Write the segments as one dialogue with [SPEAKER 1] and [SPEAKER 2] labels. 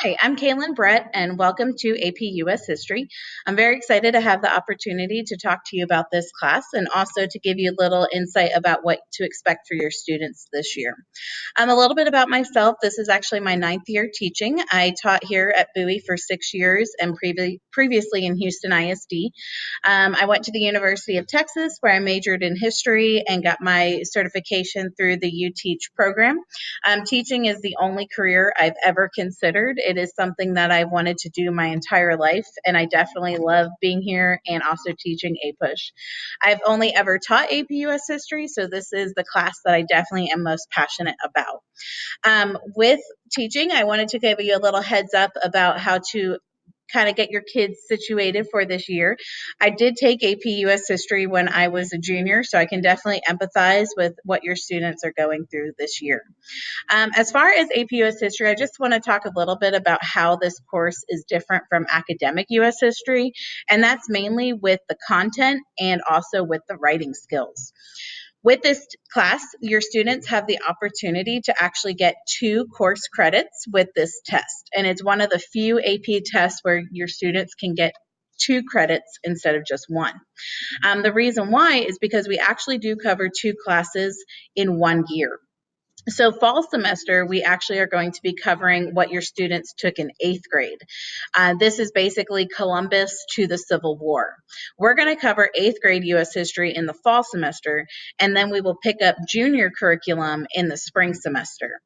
[SPEAKER 1] Hi, I'm Kaylin Brett, and welcome to AP US History. I'm very excited to have the opportunity to talk to you about this class and also to give you a little insight about what to expect for your students this year. A little bit about myself. This is actually my ninth year teaching. I taught here at Bowie for 6 years and previously in Houston ISD. I went to the University of Texas where I majored in history and got my certification through the U Teach program. Teaching is the only career I've ever considered. It is something that I've wanted to do my entire life, and I definitely love being here and also teaching APUSH. I've only ever taught AP US history, so this is the class that I definitely am most passionate about. With teaching, I wanted to give you a little heads up about how to kind of get your kids situated for this year. I did take AP US history when I was a junior, so I can definitely empathize with what your students are going through this year. As far as AP US history, I just want to talk a little bit about how this course is different from academic US history, and that's mainly with the content and also with the writing skills. With this class, your students have the opportunity to actually get 2 course credits with this test. And it's one of the few AP tests where your students can get 2 credits instead of just 1. The reason why is because we actually do cover 2 classes in 1 year. So fall semester, we actually are going to be covering what your students took in 8th grade. This is basically Columbus to the Civil War. We're going to cover 8th grade US history in the fall semester, and then we will pick up junior curriculum in the spring semester.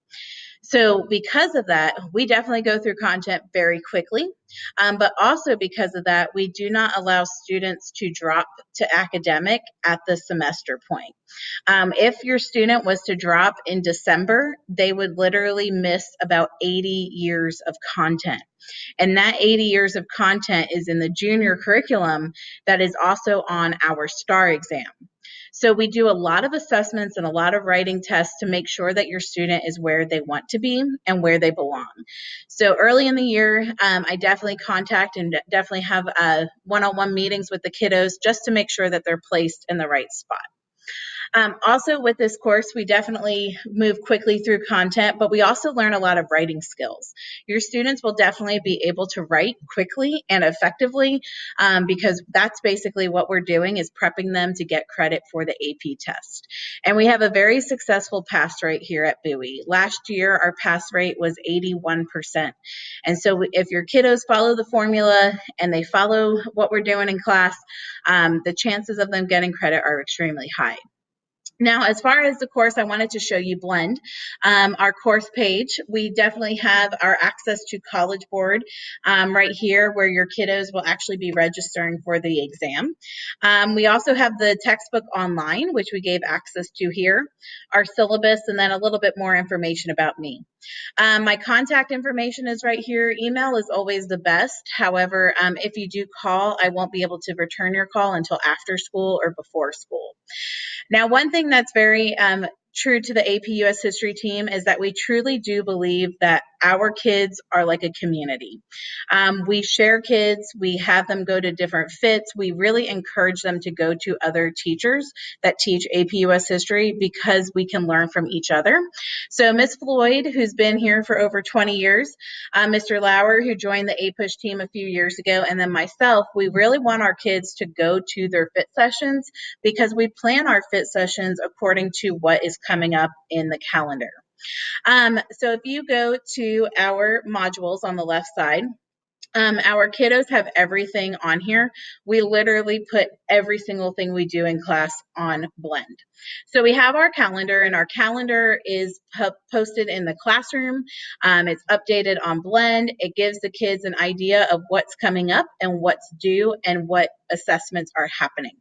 [SPEAKER 1] So because of that, we definitely go through content very quickly. But also because of that, we do not allow students to drop to academic at the semester point. If your student was to drop in December, they would literally miss about 80 years of content. And that 80 years of content is in the junior curriculum that is also on our STAR exam. So we do a lot of assessments and a lot of writing tests to make sure that your student is where they want to be and where they belong. So early in the year, I definitely contact and definitely have one-on-one meetings with the kiddos just to make sure that they're placed in the right spot. Also with this course, we definitely move quickly through content, but we also learn a lot of writing skills. Your students will definitely be able to write quickly and effectively because that's basically what we're doing is prepping them to get credit for the AP test. And we have a very successful pass rate here at Bowie. Last year, our pass rate was 81%. And so if your kiddos follow the formula and they follow what we're doing in class, the chances of them getting credit are extremely high. Now, as far as the course, I wanted to show you Blend. Our course page, we definitely have our access to College Board right here where your kiddos will actually be registering for the exam. We also have the textbook online, which we gave access to here, our syllabus, and then a little bit more information about me. My contact information is right here. Email is always the best. However, if you do call, I won't be able to return your call until after school or before school. Now, one thing that's very true to the AP US history team is that we truly do believe that our kids are like a community. We share kids, we have them go to different fits. We really encourage them to go to other teachers that teach AP US history because we can learn from each other. So Miss Floyd, who's been here for over 20 years, Mr. Lauer, who joined the APUSH team a few years ago, and then myself, we really want our kids to go to their fit sessions because we plan our fit sessions according to what is coming up in the calendar. So if you go to our modules on the left side, our kiddos have everything on here. We literally put every single thing we do in class on Blend. So we have our calendar, and our calendar is posted in the classroom. It's updated on Blend. It gives the kids an idea of what's coming up and what's due and what assessments are happening.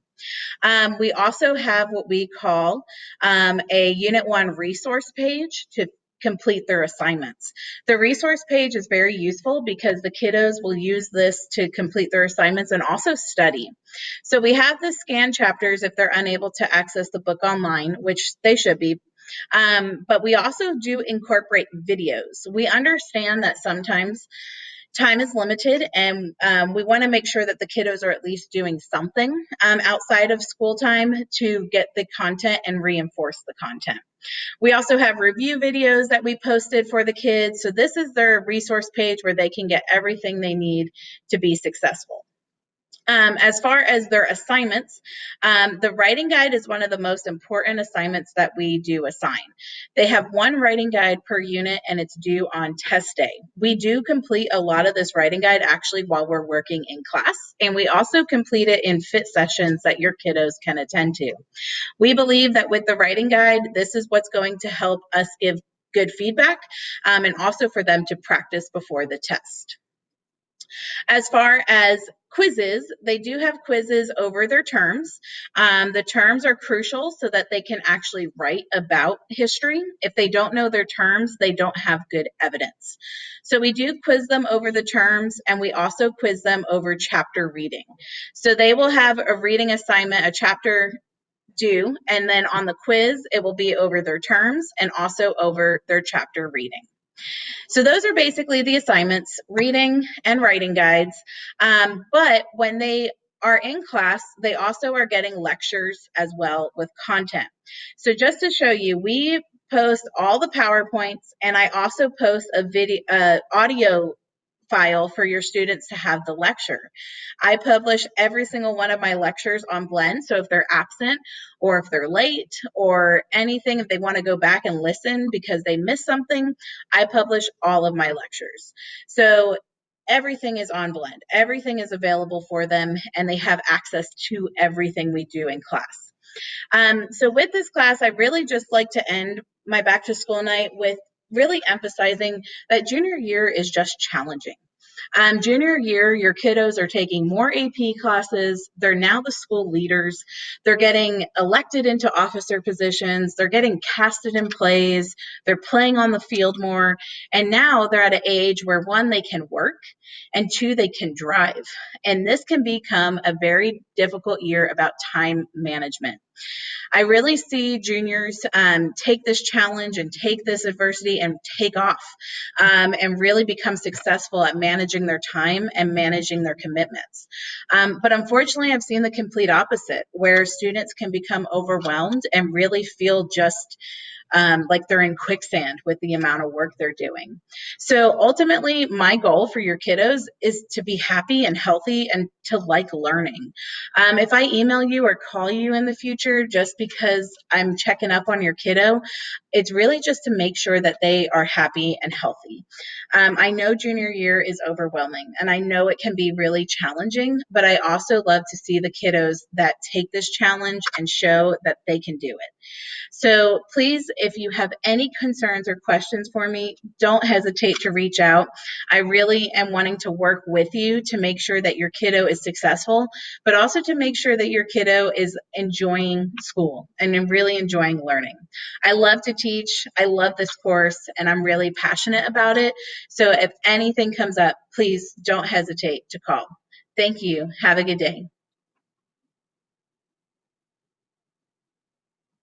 [SPEAKER 1] We also have what we call a Unit 1 resource page to complete their assignments. The resource page is very useful because the kiddos will use this to complete their assignments and also study. So we have the scan chapters if they're unable to access the book online, which they should be. But we also do incorporate videos. We understand that sometimes Time is limited, and we want to make sure that the kiddos are at least doing something outside of school time to get the content and reinforce the content. We also have review videos that we posted for the kids. So this is their resource page where they can get everything they need to be successful. As far as their assignments, the writing guide is one of the most important assignments that we do assign. They have one writing guide per unit and it's due on test day. We do complete a lot of this writing guide actually while we're working in class, and we also complete it in fit sessions that your kiddos can attend to. We believe that with the writing guide, this is what's going to help us give good feedback and also for them to practice before the test. As far as quizzes, they do have quizzes over their terms. The terms are crucial so that they can actually write about history. If they don't know their terms, they don't have good evidence. So we do quiz them over the terms, and we also quiz them over chapter reading. So they will have a reading assignment, a chapter due, and then on the quiz, it will be over their terms and also over their chapter reading. So those are basically the assignments, reading and writing guides. But when they are in class, they also are getting lectures as well with content. So just to show you, we post all the PowerPoints, and I also post a video, audio file for your students to have the lecture. I publish every single one of my lectures on Blend, so if they're absent or if they're late or anything, if they want to go back and listen because they missed something, I publish all of my lectures. So everything is on Blend. Everything is available for them, and they have access to everything we do in class. So with this class, I really just like to end my back to school night with really emphasizing that junior year is just challenging. Junior year, your kiddos are taking more AP classes. They're now the school leaders. They're getting elected into officer positions. They're getting casted in plays. They're playing on the field more. And now they're at an age where one, they can work, and two, they can drive. And this can become a very difficult year about time management. I really see juniors take this challenge and take this adversity and take off and really become successful at managing their time and managing their commitments. But unfortunately, I've seen the complete opposite, where students can become overwhelmed and really feel just like they're in quicksand with the amount of work they're doing. So ultimately, my goal for your kiddos is to be happy and healthy and to like learning. If I email you or call you in the future just because I'm checking up on your kiddo, it's really just to make sure that they are happy and healthy. I know junior year is overwhelming, and I know it can be really challenging, but I also love to see the kiddos that take this challenge and show that they can do it. So please, if you have any concerns or questions for me, don't hesitate to reach out. I really am wanting to work with you to make sure that your kiddo is successful, but also to make sure that your kiddo is enjoying school and really enjoying learning. I love to teach. I love this course, and I'm really passionate about it. So if anything comes up, please don't hesitate to call. Thank you. Have a good day.